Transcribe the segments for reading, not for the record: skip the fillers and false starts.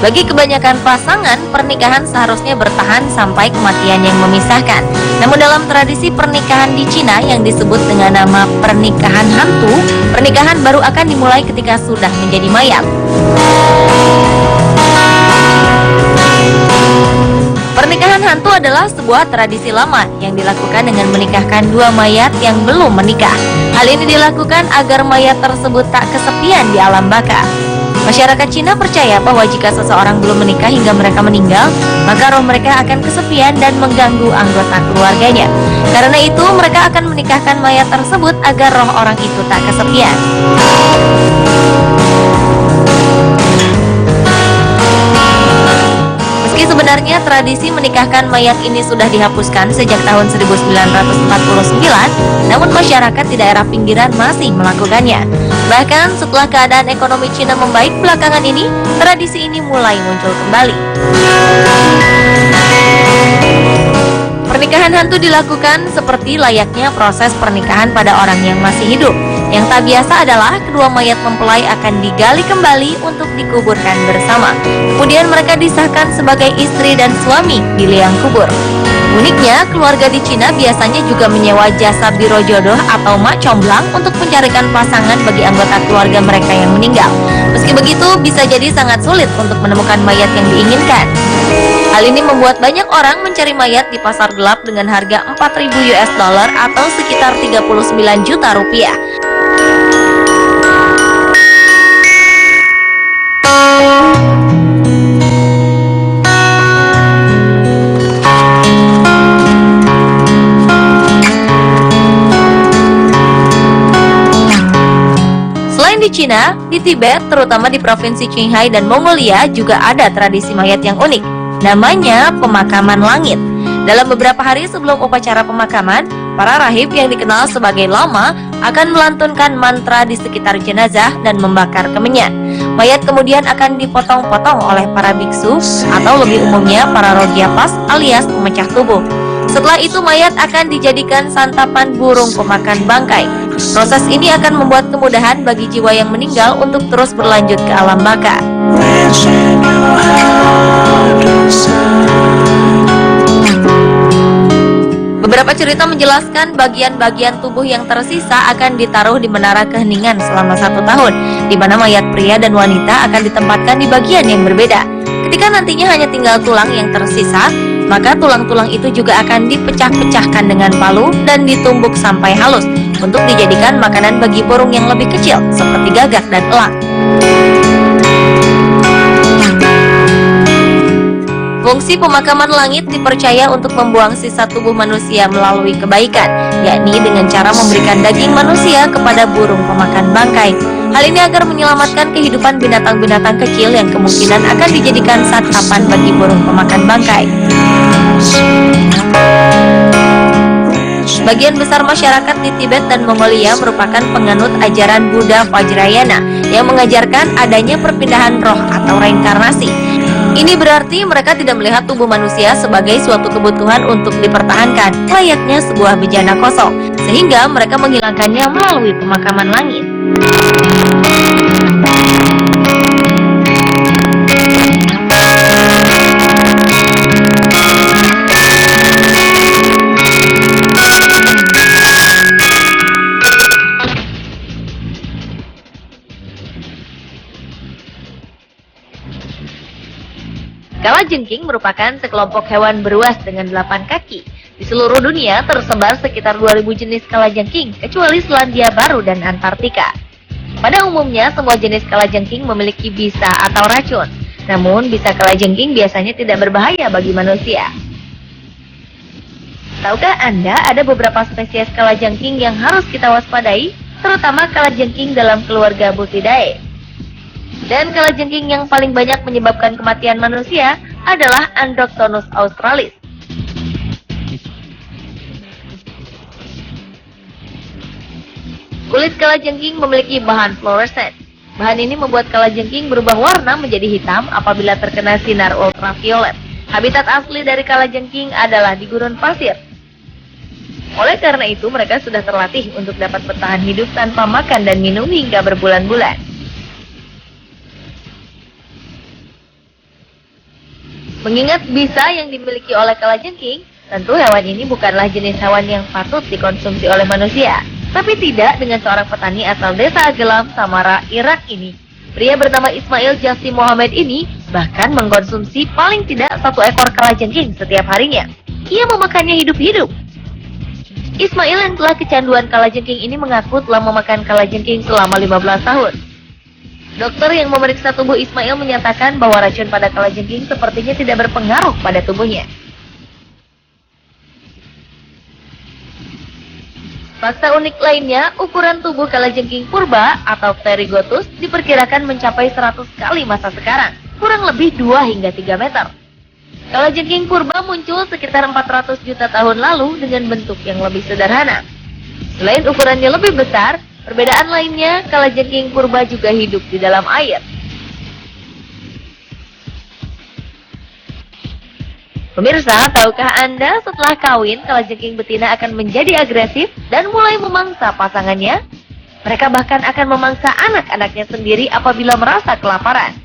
Bagi kebanyakan pasangan, pernikahan seharusnya bertahan sampai kematian yang memisahkan. Namun dalam tradisi pernikahan di Cina yang disebut dengan nama pernikahan hantu, pernikahan baru akan dimulai ketika sudah menjadi mayat. Pernikahan hantu adalah sebuah tradisi lama yang dilakukan dengan menikahkan dua mayat yang belum menikah. Hal ini dilakukan agar mayat tersebut tak kesepian di alam baka. Masyarakat Cina percaya bahwa jika seseorang belum menikah hingga mereka meninggal, maka roh mereka akan kesepian dan mengganggu anggota keluarganya. Karena itu, mereka akan menikahkan mayat tersebut agar roh orang itu tak kesepian. Meski sebenarnya tradisi menikahkan mayat ini sudah dihapuskan sejak tahun 1949, namun masyarakat di daerah pinggiran masih melakukannya. Bahkan setelah keadaan ekonomi Cina membaik belakangan ini, tradisi ini mulai muncul kembali. Pernikahan hantu dilakukan seperti layaknya proses pernikahan pada orang yang masih hidup. Yang tak biasa adalah kedua mayat mempelai akan digali kembali untuk dikuburkan bersama. Kemudian mereka disahkan sebagai istri dan suami di liang kubur. Uniknya, keluarga di Cina biasanya juga menyewa jasa biro jodoh atau mak comblang untuk mencarikan pasangan bagi anggota keluarga mereka yang meninggal. Meski begitu, bisa jadi sangat sulit untuk menemukan mayat yang diinginkan. Hal ini membuat banyak orang mencari mayat di pasar gelap dengan harga 4.000 US dollar atau sekitar 39 juta rupiah. Di Cina, di Tibet, terutama di provinsi Qinghai dan Mongolia juga ada tradisi mayat yang unik. Namanya pemakaman langit. Dalam beberapa hari sebelum upacara pemakaman, para rahib yang dikenal sebagai lama akan melantunkan mantra di sekitar jenazah dan membakar kemenyan. Mayat kemudian akan dipotong-potong oleh para biksu atau lebih umumnya para rogyapas alias pemecah tubuh. Setelah itu mayat akan dijadikan santapan burung pemakan bangkai. Proses ini akan membuat kemudahan bagi jiwa yang meninggal untuk terus berlanjut ke alam baka. Beberapa cerita menjelaskan bagian-bagian tubuh yang tersisa akan ditaruh di menara keheningan selama 1 tahun, di mana mayat pria dan wanita akan ditempatkan di bagian yang berbeda. Ketika nantinya hanya tinggal tulang yang tersisa, maka tulang-tulang itu juga akan dipecah-pecahkan dengan palu dan ditumbuk sampai halus untuk dijadikan makanan bagi burung yang lebih kecil seperti gagak dan elang. Fungsi pemakaman langit dipercaya untuk membuang sisa tubuh manusia melalui kebaikan, yakni dengan cara memberikan daging manusia kepada burung pemakan bangkai. Hal ini agar menyelamatkan kehidupan binatang-binatang kecil yang kemungkinan akan dijadikan santapan bagi burung pemakan bangkai. Sebagian besar masyarakat di Tibet dan Mongolia merupakan penganut ajaran Buddha Vajrayana yang mengajarkan adanya perpindahan roh atau reinkarnasi. Ini berarti mereka tidak melihat tubuh manusia sebagai suatu kebutuhan untuk dipertahankan, layaknya sebuah bejana kosong, sehingga mereka menghilangkannya melalui pemakaman langit. Kalajengking merupakan sekelompok hewan beruas dengan 8 kaki. Di seluruh dunia tersebar sekitar 2.000 jenis kalajengking, kecuali Selandia Baru dan Antartika. Pada umumnya, semua jenis kalajengking memiliki bisa atau racun. Namun, bisa kalajengking biasanya tidak berbahaya bagi manusia. Tahukah Anda ada beberapa spesies kalajengking yang harus kita waspadai, terutama kalajengking dalam keluarga Buthidae? Dan kalajengking yang paling banyak menyebabkan kematian manusia adalah Androctonus australis. Kulit kalajengking memiliki bahan fluoresen. Bahan ini membuat kalajengking berubah warna menjadi hitam apabila terkena sinar ultraviolet. Habitat asli dari kalajengking adalah di gurun pasir. Oleh karena itu, mereka sudah terlatih untuk dapat bertahan hidup tanpa makan dan minum hingga berbulan-bulan. Mengingat bisa yang dimiliki oleh kalajengking, tentu hewan ini bukanlah jenis hewan yang patut dikonsumsi oleh manusia. Tapi tidak dengan seorang petani asal desa Agelam, Samara, Irak ini. Pria bernama Ismail Jasim Mohammed ini bahkan mengkonsumsi paling tidak 1 ekor kalajengking setiap harinya. Ia memakannya hidup-hidup. Ismail yang telah kecanduan kalajengking ini mengaku telah memakan kalajengking selama 15 tahun. Dokter yang memeriksa tubuh Ismail menyatakan bahwa racun pada kalajengking sepertinya tidak berpengaruh pada tubuhnya. Fakta unik lainnya, ukuran tubuh kalajengking purba atau Pterygotus diperkirakan mencapai 100 kali masa sekarang, kurang lebih 2 hingga 3 meter. Kalajengking purba muncul sekitar 400 juta tahun lalu dengan bentuk yang lebih sederhana. Selain ukurannya lebih besar, perbedaan lainnya, kalajengking purba juga hidup di dalam air. Pemirsa, tahukah Anda setelah kawin, kalajengking betina akan menjadi agresif dan mulai memangsa pasangannya? Mereka bahkan akan memangsa anak-anaknya sendiri apabila merasa kelaparan.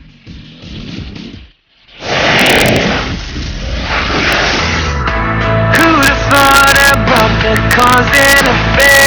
Who'd have thought a bumper causing a